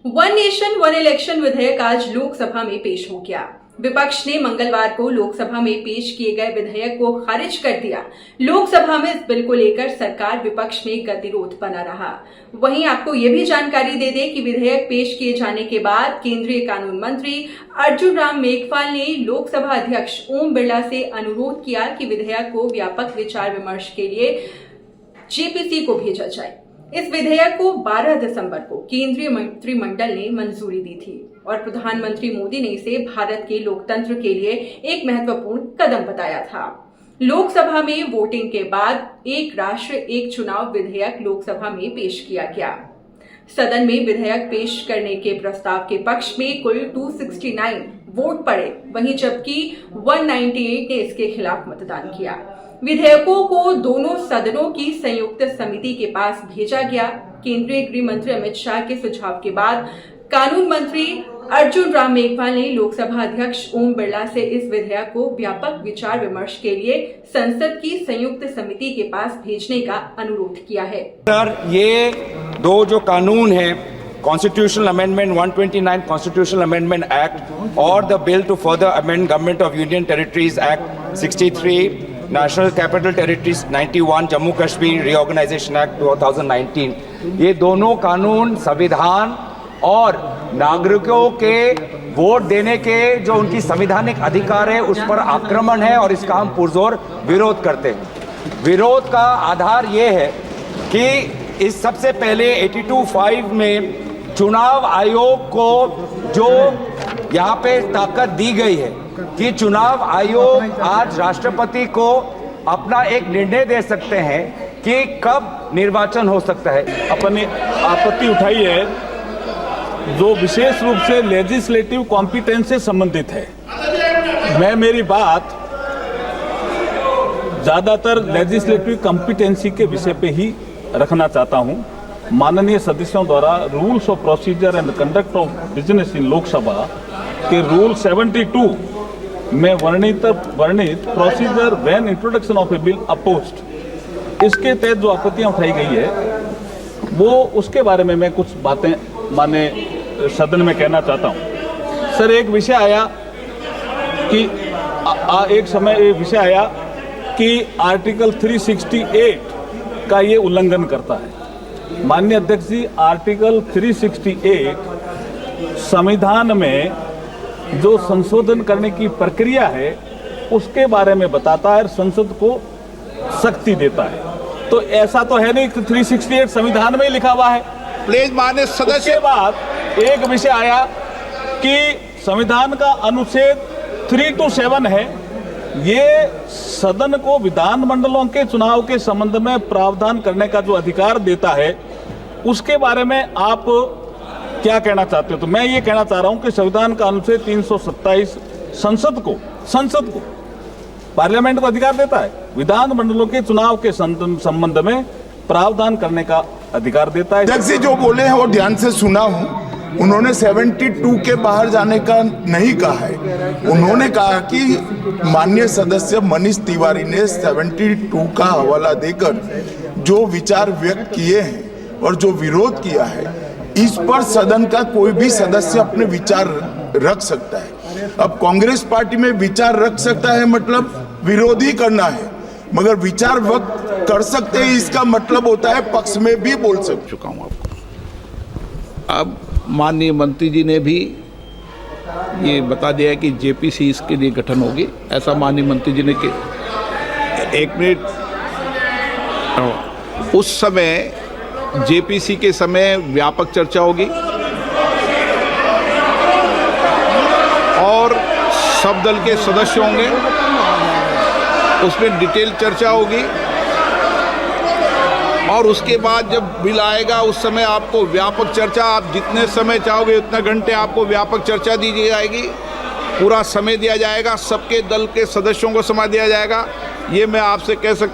One nation one election विधेयक आज लोकसभा में पेश हो गया। विपक्ष ने मंगलवार को लोकसभा में पेश किए गए विधेयक को खारिज कर दिया। लोकसभा में इस बिल को लेकर सरकार विपक्ष में गतिरोध बना रहा। वहीं आपको ये भी जानकारी दे दें कि विधेयक पेश किए जाने के बाद केंद्रीय कानून मंत्री अर्जुन राम मेघवाल ने लोकसभा अध्यक्ष ओम बिरला से अनुरोध किया कि विधेयक को व्यापक विचार विमर्श के लिए जेपीसी को भेजा जाए। इस विधेयक को 12 दिसंबर को केंद्रीय मंत्रिमंडल ने मंजूरी दी थी और प्रधानमंत्री मोदी ने इसे भारत के लोकतंत्र के लिए एक महत्वपूर्ण कदम बताया था। लोकसभा में वोटिंग के बाद एक राष्ट्र एक चुनाव विधेयक लोकसभा में पेश किया गया। सदन में विधेयक पेश करने के प्रस्ताव के पक्ष में कुल 269 वोट पड़े, वहीं जबकि 198 ने इसके खिलाफ मतदान किया। विधेयकों को दोनों सदनों की संयुक्त समिति के पास भेजा गया। केंद्रीय गृह मंत्री अमित शाह के सुझाव के बाद कानून मंत्री अर्जुन राम मेघवाल ने लोकसभा अध्यक्ष ओम बिरला से इस विधेयक को व्यापक विचार विमर्श के लिए संसद की संयुक्त समिति के पास भेजने का अनुरोध किया है। सर, ये दो जो कानून है, constitutional amendment 129 constitutional amendment act और the bill to further amend government of union territories act 63, national capital territories 91, Jammu Kashmir reorganisation act 2019, ये दोनों कानून संविधान और नागरिकों के वोट देने के जो उनकी संवैधानिक अधिकार है उस पर आक्रमण है और इसका हम पुरजोर विरोध करते हैं। विरोध का आधार ये है कि इस सबसे पहले 82(5) में चुनाव आयोग को जो यहाँ पे ताकत दी गई है कि चुनाव आयोग आज राष्ट्रपति को अपना एक निर्णय दे सकते हैं कि कब निर्वाचन हो सकता है। अपनी आपत्ति उठाई है जो विशेष रूप से लेजिस्लेटिव कॉम्पिटेंस से संबंधित है। मैं मेरी बात ज़्यादातर लेजिस्लेटिव कॉम्पिटेंसी के विषय पे ही रखना चाहता हूं। माननीय सदस्यों द्वारा rules of procedure and conduct of business in Lok Sabha के रूल 72 में वर्णित procedure when introduction of A bill opposed, इसके तहत जो आपत्तियां उठाई गई है वो उसके बारे में मैं कुछ बातें माने सदन में कहना चाहता हूं। सर, एक विषय आया कि एक समय ये विषय आया कि आर्टिकल 368 का ये उल्लंघन करता है। माननीय अध्यक्ष जी, आर्टिकल 368 संविधान में जो संशोधन करने की प्रक्रिया है उसके बारे में बताता है और संसद को शक्ति देता है। तो ऐसा तो है नहीं कि 368 संविधान में ही लिखा हुआ है। प्लीज माननीय सदस्य। के बाद एक विषय आया कि संविधान का अनुच्छेद 327 है, ये सदन को विधानमंडलों के चुनाव के संबंध में प्रावधान करने का जो अधिकार देता है उसके बारे में आप क्या कहना चाहते हो? तो मैं ये कहना चाह रहा हूं कि संविधान का अनुच्छेद 327 संसद को पार्लियामेंट को अधिकार देता है, विधानमंडलों के चुनाव के संबंध में प्रावधान करने का अधिकार देता है। अध्यक्ष जी जो बोले हैं वो ध्यान से सुना हूं। उन्होंने 72 के बाहर जाने का नहीं कहा है। उन्होंने कहा कि माननीय सदस्य मनीष तिवारी ने 72 का हवाला देकर जो विचार व्यक्त किए हैं और जो विरोध किया है, इस पर सदन का कोई भी सदस्य अपने विचार रख सकता है। अब कांग्रेस पार्टी में विचार रख सकता है मतलब विरोध ही करना है, मगर विचार व्यक्त कर सकते हैं इसका मतलब होता है पक्ष में भी बोल चुका हूं आपको। अब माननीय मंत्री जी ने भी ये बता दिया है कि जेपीसी इसके लिए गठन होगी। ऐसा माननीय मंत्री जी ने कि एक मिनट, उस समय जेपीसी के समय व्यापक चर्चा होगी और सब दल के सदस्य होंगे, उसमें डिटेल चर्चा होगी और उसके बाद जब बिल आएगा उस समय आपको व्यापक चर्चा, आप जितने समय चाहोगे उतने घंटे आपको व्यापक चर्चा दी जाएगी, पूरा समय दिया जाएगा, सबके दल के सदस्यों को समय दिया जाएगा। ये मैं आपसे कह सकता